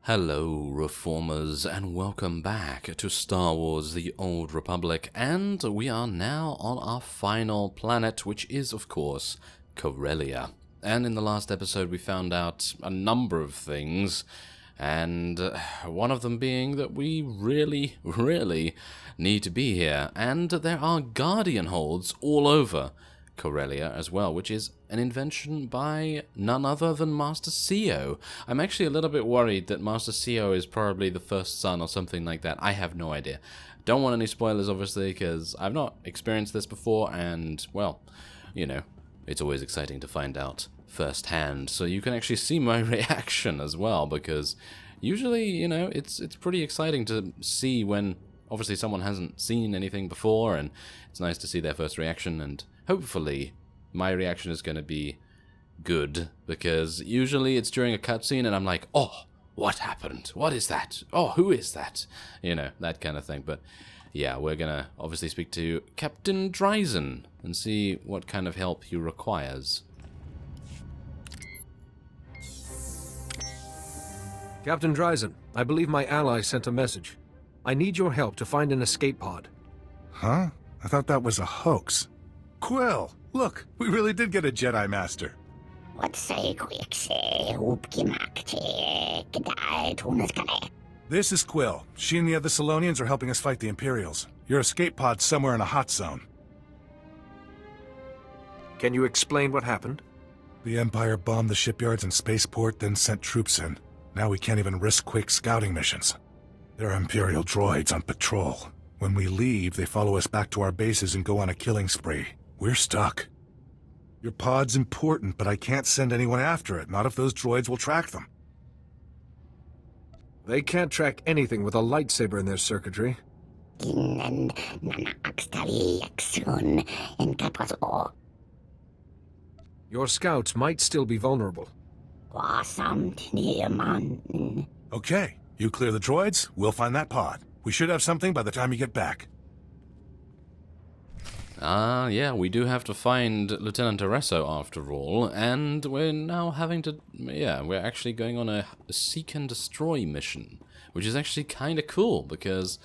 Hello, Reformers, and welcome back to Star Wars The Old Republic, and we are now on our final planet, which is, of course, Corellia. And in the last episode we found out a number of things, and one of them being that we really need to be here, and there are Guardian holds all over Corellia as well, which is an invention by none other than Master CO. I'm actually a little bit worried that Master CO is probably the first son or something like that. I have no idea. Don't want any spoilers, obviously, because I've not experienced this before, and, well, you know, it's always exciting to find out firsthand, so you can actually see my reaction as well, because usually, you know, it's pretty exciting to see when, obviously, someone hasn't seen anything before, and it's nice to see their first reaction, and hopefully my reaction is going to be good, because usually it's during a cutscene and I'm like, oh, what happened? What is that? Oh, who is that? You know, that kind of thing. But yeah, we're going to obviously speak to Captain Dryzen and see what kind of help he requires. Captain Dryzen, I believe my ally sent a message. I need your help to find an escape pod. Huh? I thought that was a hoax. Quill, look, we really did get a Jedi Master. This is Quill. She and the other Salonians are helping us fight the Imperials. Your escape pod's somewhere in a hot zone. Can you explain what happened? The Empire bombed the shipyards and spaceport, then sent troops in. Now we can't even risk quick scouting missions. There are Imperial droids on patrol. When we leave, they follow us back to our bases and go on a killing spree. We're stuck. Your pod's important, but I can't send anyone after it, not if those droids will track them. They can't track anything with a lightsaber in their circuitry. Your scouts might still be vulnerable. Okay, you clear the droids, we'll find that pod. We should have something by the time you get back. Yeah, we do have to find Lieutenant Arreso after all, and we're now having to, yeah, we're actually going on a seek and destroy mission, which is actually kind of cool, because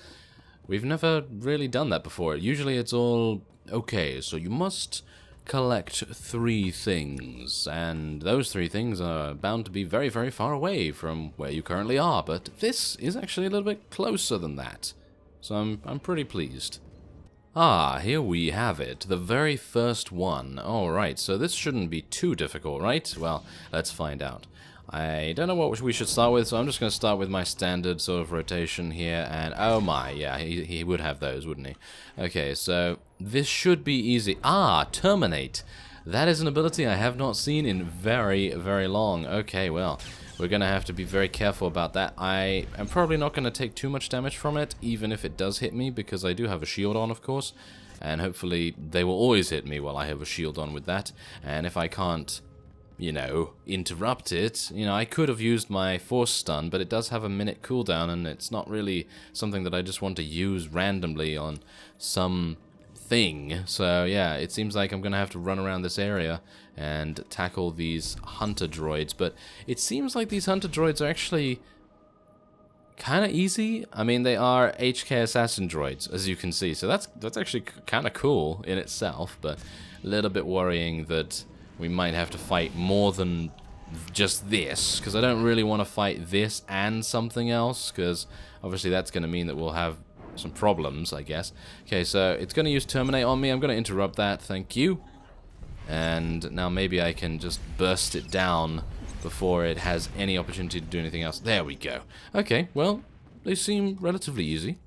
we've never really done that before. Usually it's all, okay, so you must collect 3 things, and those 3 things are bound to be very, very far away from where you currently are, but this is actually a little bit closer than that, so I'm pretty pleased. Ah, here we have it, the very first one. Alright, so this shouldn't be too difficult, right? Well, let's find out. I don't know what we should start with, so I'm just going to start with my standard sort of rotation here, and oh my, yeah, he would have those, wouldn't he? Okay, so this should be easy. Ah, Terminate. That is an ability I have not seen in very, very long. Okay, well, we're going to have to be very careful about that. I am probably not going to take too much damage from it, even if it does hit me, because I do have a shield on, of course, and hopefully they will always hit me while I have a shield on with that, and if I can't, you know, interrupt it, you know, I could have used my force stun, but it does have a minute cooldown, and it's not really something that I just want to use randomly on some thing. So yeah, it seems like I'm gonna have to run around this area and tackle these hunter droids, but it seems like these hunter droids are actually kind of easy. I mean, they are HK assassin droids, as you can see, so that's actually kind of cool in itself, but a little bit worrying that we might have to fight more than just this, because I don't really want to fight this and something else, because obviously that's going to mean that we'll have some problems, I guess. Okay, so it's going to use Terminate on me. I'm going to interrupt that, thank you. And now maybe I can just burst it down before it has any opportunity to do anything else. There we go. Okay, well, they seem relatively easy.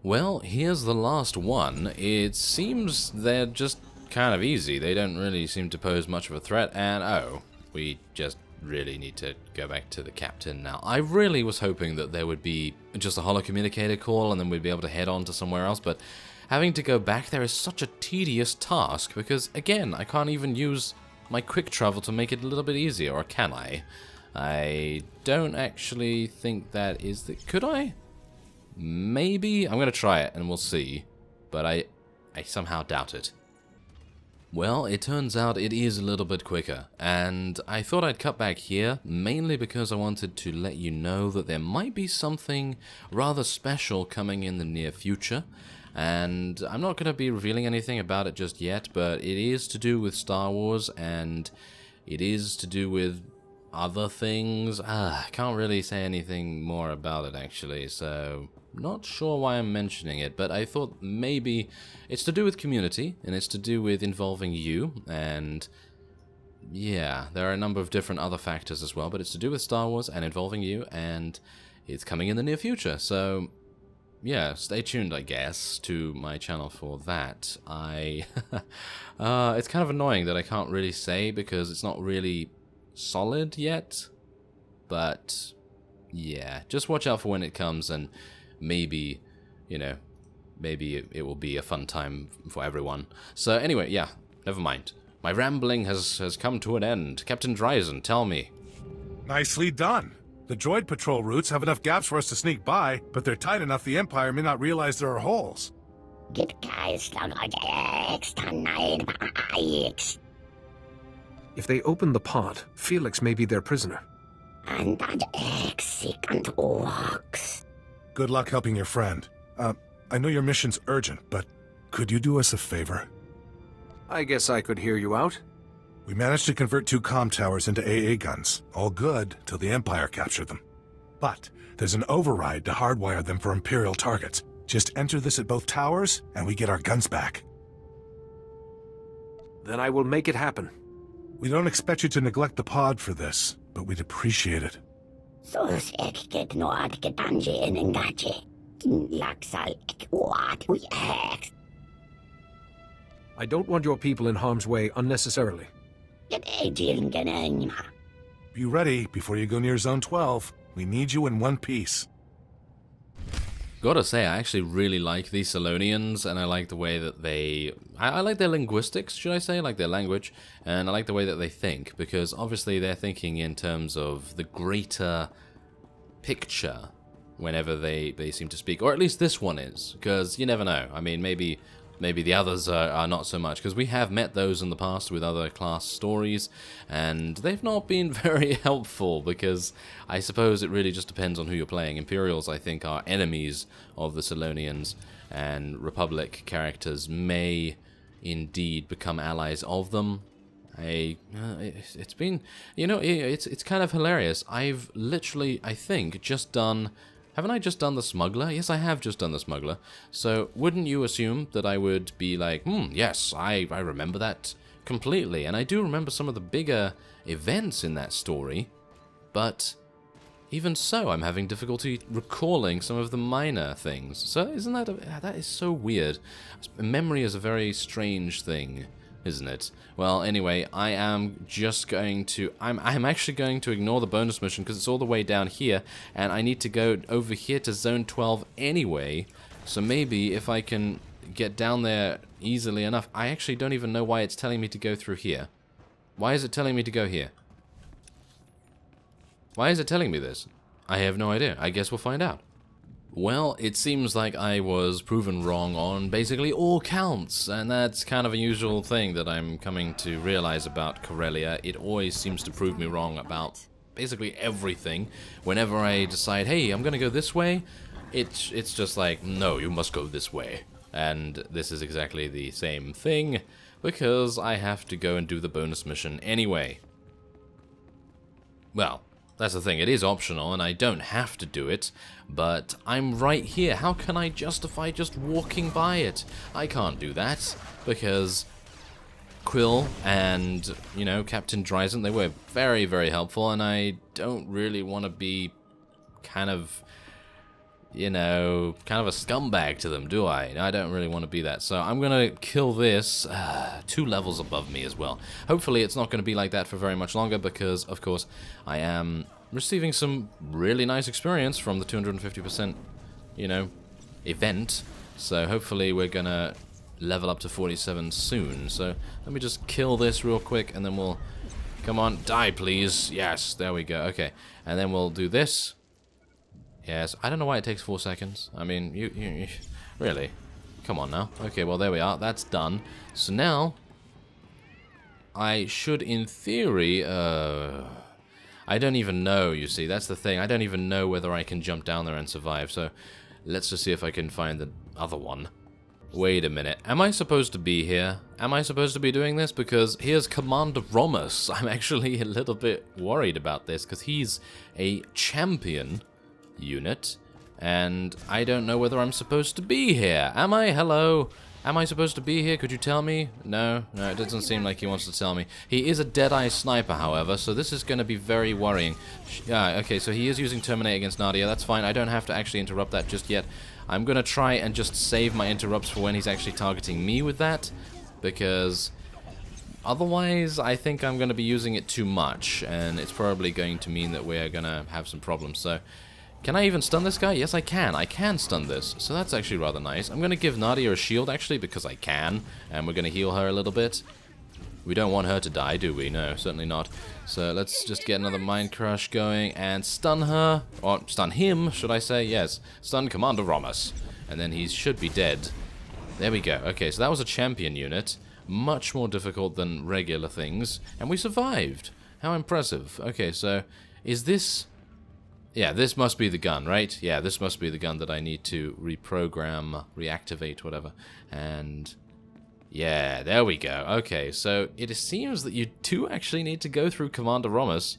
Well, here's the last one. It seems they're just kind of easy. They don't really seem to pose much of a threat, and oh, we just really need to go back to the captain now. I really was hoping that there would be just a holo communicator call and then we'd be able to head on to somewhere else, but having to go back there is such a tedious task because, again, I can't even use my quick travel to make it a little bit easier, or can I? I don't actually think that is the... Could I? Maybe? I'm going to try it and we'll see, but I somehow doubt it. Well, it turns out it is a little bit quicker, and I thought I'd cut back here, mainly because I wanted to let you know that there might be something rather special coming in the near future, and I'm not going to be revealing anything about it just yet, but it is to do with Star Wars, and it is to do with other things. I can't really say anything more about it, actually, so not sure why I'm mentioning it, but I thought maybe it's to do with community, and it's to do with involving you, and yeah, there are a number of different other factors as well, but it's to do with Star Wars and involving you, and it's coming in the near future, so yeah, stay tuned, I guess, to my channel for that. It's kind of annoying that I can't really say, because it's not really solid yet, but yeah, just watch out for when it comes, and maybe, you know, maybe it will be a fun time for everyone. So anyway, yeah, never mind. My rambling has come to an end. Captain Dryzen, tell me. Nicely done. The droid patrol routes have enough gaps for us to sneak by, but they're tight enough the Empire may not realize there are holes. If they open the pod, Felix may be their prisoner. Good luck helping your friend. I know your mission's urgent, but could you do us a favor? I guess I could hear you out. We managed to convert 2 comm towers into AA guns. All good, till the Empire captured them. But there's an override to hardwire them for Imperial targets. Just enter this at both towers, and we get our guns back. Then I will make it happen. We don't expect you to neglect the pod for this, but we'd appreciate it. I don't want your people in harm's way unnecessarily. Be ready before you go near Zone 12. We need you in one piece. Gotta say, I actually really like these Salonians, and I like the way that they... I like their linguistics, should I say, like their language, and I like the way that they think, because obviously they're thinking in terms of the greater picture whenever they seem to speak, or at least this one is, because you never know. I mean, maybe the others are not so much, because we have met those in the past with other class stories, and they've not been very helpful, because I suppose it really just depends on who you're playing. Imperials, I think, are enemies of the Salonians, and Republic characters may indeed become allies of them. It's been, you know, it's kind of hilarious. I've literally, I think, just done... Haven't I just done the Smuggler? Yes, I have just done the Smuggler. So, wouldn't you assume that I would be like, yes, I remember that completely. And I do remember some of the bigger events in that story. But, even so, I'm having difficulty recalling some of the minor things. So, isn't that... that is so weird. Memory is a very strange thing, isn't it? Well, anyway, I am just going to... I'm actually going to ignore the bonus mission because it's all the way down here, and I need to go over here to Zone 12 anyway, so maybe if I can get down there easily enough... I actually don't even know why it's telling me to go through here. Why is it telling me to go here? Why is it telling me this? I have no idea. I guess we'll find out. Well, it seems like I was proven wrong on basically all counts, and that's kind of a usual thing that I'm coming to realize about Corellia. It always seems to prove me wrong about basically everything. Whenever I decide, hey, I'm gonna go this way, it's just like, no, you must go this way. And this is exactly the same thing, because I have to go and do the bonus mission anyway. Well, that's the thing, it is optional, and I don't have to do it, but I'm right here. How can I justify just walking by it? I can't do that, because Quill and, you know, Captain Dryzen, they were very, very helpful, and I don't really want to be kind of, you know, kind of a scumbag to them, do I? I don't really want to be that, so I'm going to kill this 2 levels above me as well. Hopefully it's not going to be like that for very much longer, because, of course, I am receiving some really nice experience from the 250%, you know, event, so hopefully we're going to level up to 47 soon. So let me just kill this real quick, and then we'll... Come on, die, please. Yes, there we go. Okay, and then we'll do this. Yes, I don't know why it takes 4 seconds. I mean, you really? Come on now. Okay, well, there we are. That's done. So now, I should, in theory, I don't even know, you see, that's the thing. I don't even know whether I can jump down there and survive, so let's just see if I can find the other one. Wait a minute, am I supposed to be here? Am I supposed to be doing this? Because here's Commander Romus. I'm actually a little bit worried about this, because he's a champion unit, and I don't know whether I'm supposed to be here. Am I? Hello? Am I supposed to be here? Could you tell me? No, it doesn't seem like he wants to tell me. He is a Deadeye sniper, however, so this is going to be very worrying. Yeah, okay, so he is using Terminate against Nadia. That's fine. I don't have to actually interrupt that just yet. I'm going to try and just save my interrupts for when he's actually targeting me with that, because otherwise I think I'm going to be using it too much, and it's probably going to mean that we're going to have some problems. So, can I even stun this guy? Yes, I can. I can stun this, so that's actually rather nice. I'm going to give Nadia a shield, actually, because I can, and we're going to heal her a little bit. We don't want her to die, do we? No, certainly not. So let's just get another Mind Crush going and stun her, or stun him, should I say? Yes, stun Commander Romus, and then he should be dead. There we go. Okay, so that was a champion unit, much more difficult than regular things, and we survived. How impressive. Okay, so is this... Yeah, this must be the gun, right? Yeah, this must be the gun that I need to reprogram, reactivate, whatever. And yeah, there we go. Okay, so it seems that you do actually need to go through Commander Romus.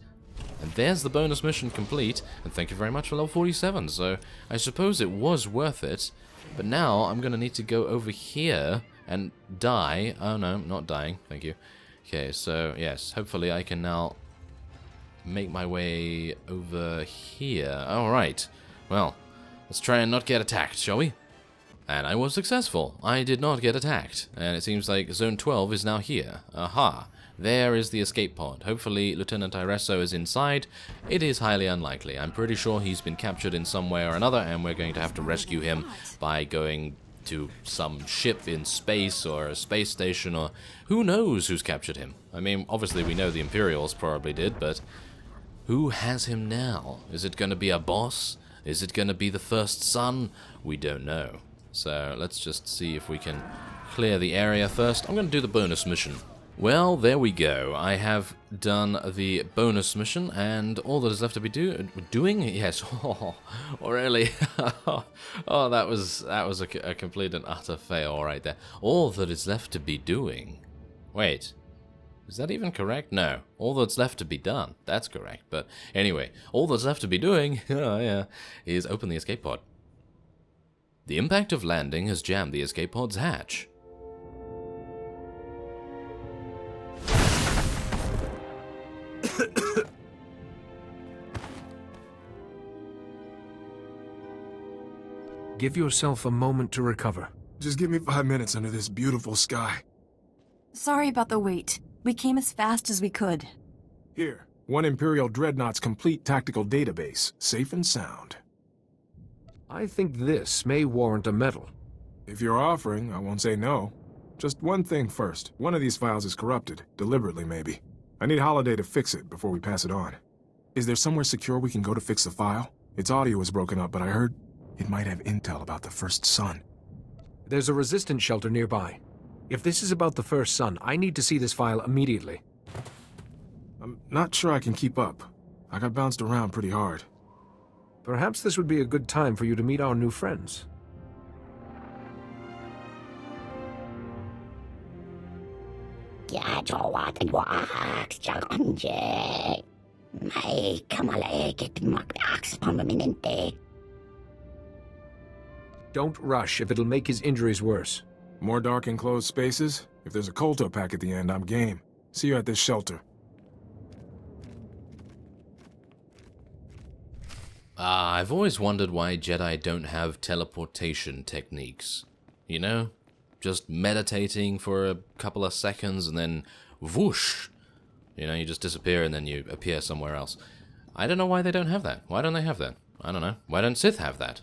And there's the bonus mission complete. And thank you very much for level 47. So I suppose it was worth it. But now I'm going to need to go over here and die. Oh no, not dying. Thank you. Okay, so yes, hopefully I can now make my way over here. Alright, well, let's try and not get attacked, shall we? And I was successful. I did not get attacked. And it seems like Zone 12 is now here. Aha, there is the escape pod. Hopefully Lieutenant Iresso is inside. It is highly unlikely. I'm pretty sure he's been captured in some way or another, and we're going to have to rescue him by going to some ship in space or a space station, or who knows who's captured him. I mean, obviously we know the Imperials probably did, but who has him now? Is it going to be a boss? Is it going to be the first son? We don't know. So let's just see if we can clear the area first. I'm going to do the bonus mission. Well, there we go. I have done the bonus mission, and all that is left to be doing? Yes. Oh, really? Oh, that was a complete and utter fail right there. All that is left to be doing. Wait. Is that even correct? No. All that's left to be done. That's correct. But anyway, all that's left to be doing is open the escape pod. The impact of landing has jammed the escape pod's hatch. Give yourself a moment to recover. Just give me 5 minutes under this beautiful sky. Sorry about the wait. We came as fast as we could. Here, one Imperial Dreadnought's complete tactical database, safe and sound. I think this may warrant a medal. If you're offering, I won't say no. Just one thing first. One of these files is corrupted, deliberately maybe. I need Holiday to fix it before we pass it on. Is there somewhere secure we can go to fix the file? Its audio was broken up, but I heard it might have intel about the first son. There's a resistance shelter nearby. If this is about the first son, I need to see this file immediately. I'm not sure I can keep up. I got bounced around pretty hard. Perhaps this would be a good time for you to meet our new friends. Don't rush if it'll make his injuries worse. More dark enclosed spaces? If there's a Kolto pack at the end, I'm game. See you at this shelter. I've always wondered why Jedi don't have teleportation techniques. You know? Just meditating for a couple of seconds and then whoosh! You know, you just disappear and then you appear somewhere else. I don't know why they don't have that. Why don't they have that? I don't know. Why don't Sith have that?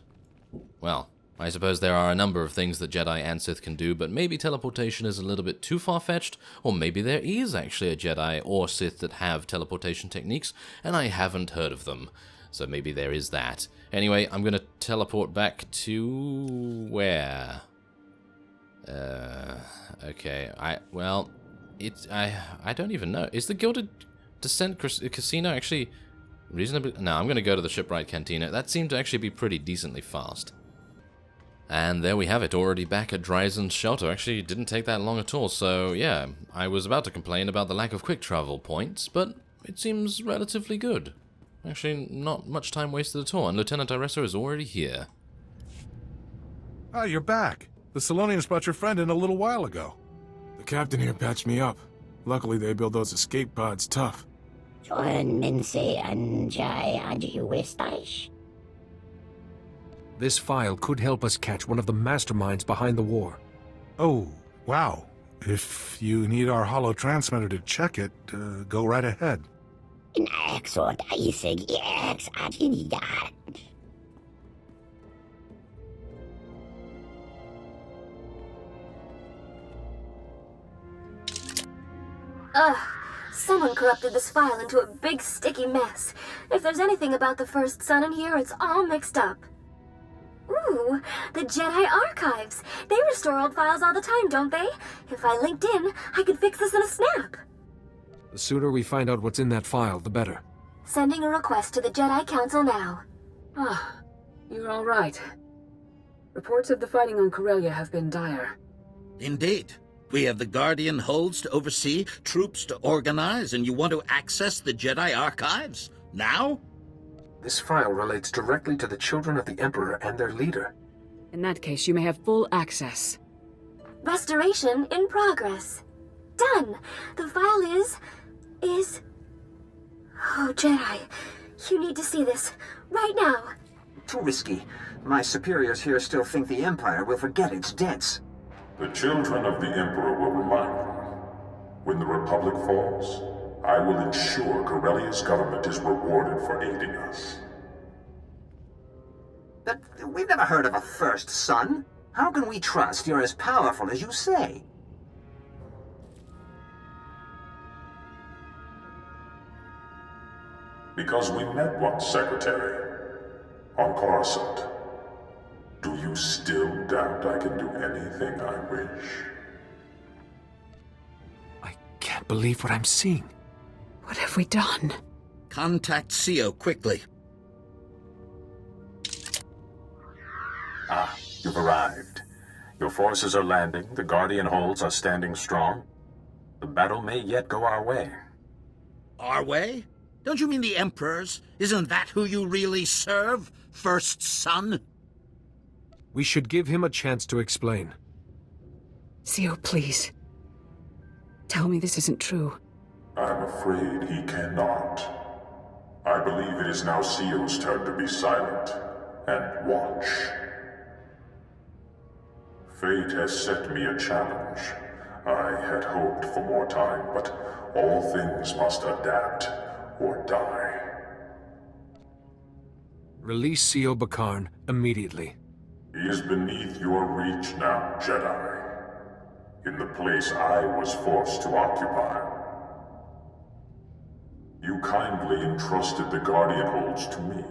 Well, I suppose there are a number of things that Jedi and Sith can do, but maybe teleportation is a little bit too far-fetched, or maybe there is actually a Jedi or Sith that have teleportation techniques, and I haven't heard of them. So maybe there is that. Anyway, I'm going to teleport back to... where? Okay, well, I don't even know. Is the Gilded Descent Casino actually reasonably... No, I'm going to go to the Shipwright Cantina. That seemed to actually be pretty decently fast. And there we have it, already back at Dryzen's shelter. Actually, it didn't take that long at all, so yeah, I was about to complain about the lack of quick travel points, but it seems relatively good. Actually, not much time wasted at all, and Lieutenant Iresso is already here. Ah, you're back. The Salonians brought your friend in a little while ago. The captain here patched me up. Luckily, they build those escape pods tough. This file could help us catch one of the masterminds behind the war. Oh, wow. If you need our holo transmitter to check it, go right ahead. Ugh. Someone corrupted this file into a big sticky mess. If there's anything about the First Son in here, it's all mixed up. Ooh, the Jedi Archives. They restore old files all the time, don't they? If I linked in, I could fix this in a snap. The sooner we find out what's in that file, the better. Sending a request to the Jedi Council now. Ah, you're all right. Reports of the fighting on Corellia have been dire. Indeed. We have the Guardian holds to oversee, troops to organize, and you want to access the Jedi Archives? Now? This file relates directly to the children of the Emperor and their leader. In that case, you may have full access. Restoration in progress. Done. The file is... Oh, Jedi. You need to see this. Right now. Too risky. My superiors here still think the Empire will forget its debts. The children of the Emperor will remind them. When the Republic falls, I will ensure Corellia's government is rewarded for aiding us. But we've never heard of a First Son. How can we trust you're as powerful as you say? Because we met once, Secretary. On Coruscant. Do you still doubt I can do anything I wish? I can't believe what I'm seeing. What have we done? Contact CO quickly. Ah, you've arrived. Your forces are landing, the Guardian holds are standing strong. The battle may yet go our way. Our way? Don't you mean the Emperor's? Isn't that who you really serve? First Son? We should give him a chance to explain. CO, please. Tell me this isn't true. I'm afraid he cannot. I believe it is now CO's turn to be silent and watch. Fate has set me a challenge. I had hoped for more time, but all things must adapt or die. Release CO Bakarn immediately. He is beneath your reach now, Jedi. In the place I was forced to occupy. You kindly entrusted the Guardian holds to me,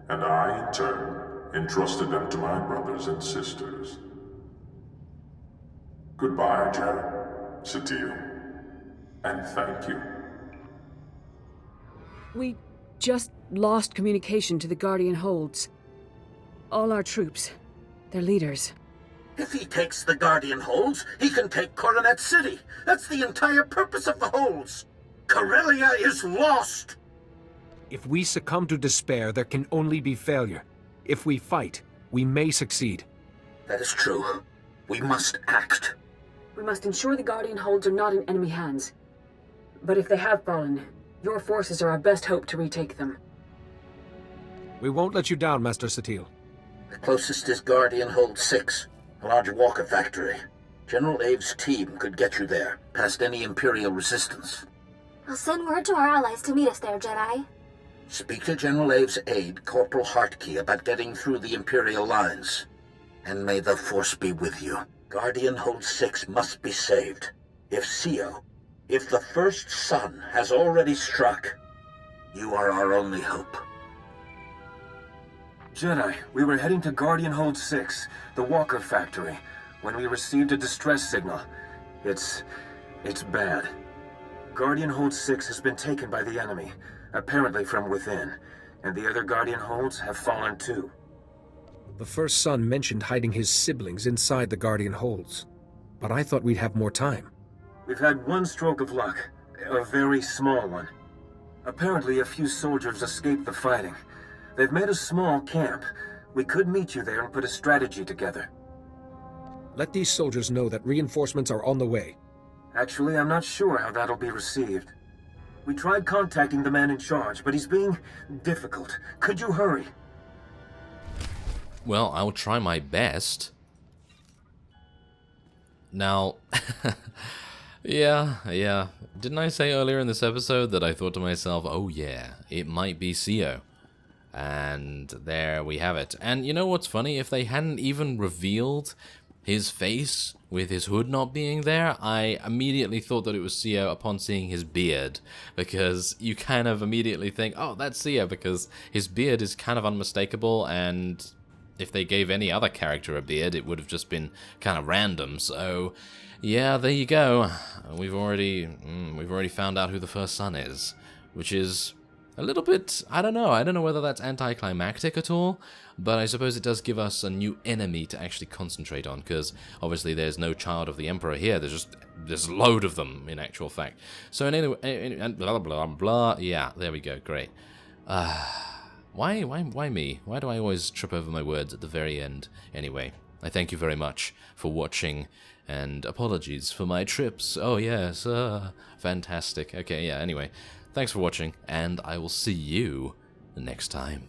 and I, in turn, entrusted them to my brothers and sisters. Goodbye, Jedi, Satele, and thank you. We just lost communication to the Guardian holds. All our troops, their leaders. If he takes the Guardian holds, he can take Coronet City. That's the entire purpose of the holds. Corellia is lost! If we succumb to despair, there can only be failure. If we fight, we may succeed. That is true. We must act. We must ensure the Guardian holds are not in enemy hands. But if they have fallen, your forces are our best hope to retake them. We won't let you down, Master Satele. The closest is Guardian Hold 6, a large walker factory. General Ave's team could get you there, past any Imperial resistance. I'll send word to our allies to meet us there, Jedi. Speak to General Ave's aide, Corporal Hartkey, about getting through the Imperial lines. And may the Force be with you. Guardian Hold 6 must be saved. If the First Son has already struck, you are our only hope. Jedi, we were heading to Guardian Hold 6, the Walker factory, when we received a distress signal. It's It's bad. Guardian Hold 6 has been taken by the enemy, apparently from within, and the other Guardian Holds have fallen too. The first son mentioned hiding his siblings inside the Guardian Holds, but I thought we'd have more time. We've had one stroke of luck, a very small one. Apparently a few soldiers escaped the fighting. They've made a small camp. We could meet you there and put a strategy together. Let these soldiers know that reinforcements are on the way. Actually, I'm not sure how that'll be received. We tried contacting the man in charge, but he's being difficult. Could you hurry? Well, I'll try my best. Now, yeah. Didn't I say earlier in this episode that I thought to myself, oh yeah, it might be CO? And there we have it. And you know what's funny? If they hadn't even revealed his face with his hood not being there, I immediately thought that it was CO upon seeing his beard, because you kind of immediately think, oh, that's CO, because his beard is kind of unmistakable, and if they gave any other character a beard, it would have just been kind of random. So yeah, there you go. We've already found out who the first son is, which is a little bit, I don't know whether that's anticlimactic at all, but I suppose it does give us a new enemy to actually concentrate on, because obviously there's no child of the Emperor here, there's a load of them, in actual fact. So anyway, blah, blah, blah, yeah, there we go, great. Why me? Why do I always trip over my words at the very end? Anyway, I thank you very much for watching, and apologies for my trips. Oh yes, fantastic. Okay, yeah, anyway. Thanks for watching, and I will see you next time.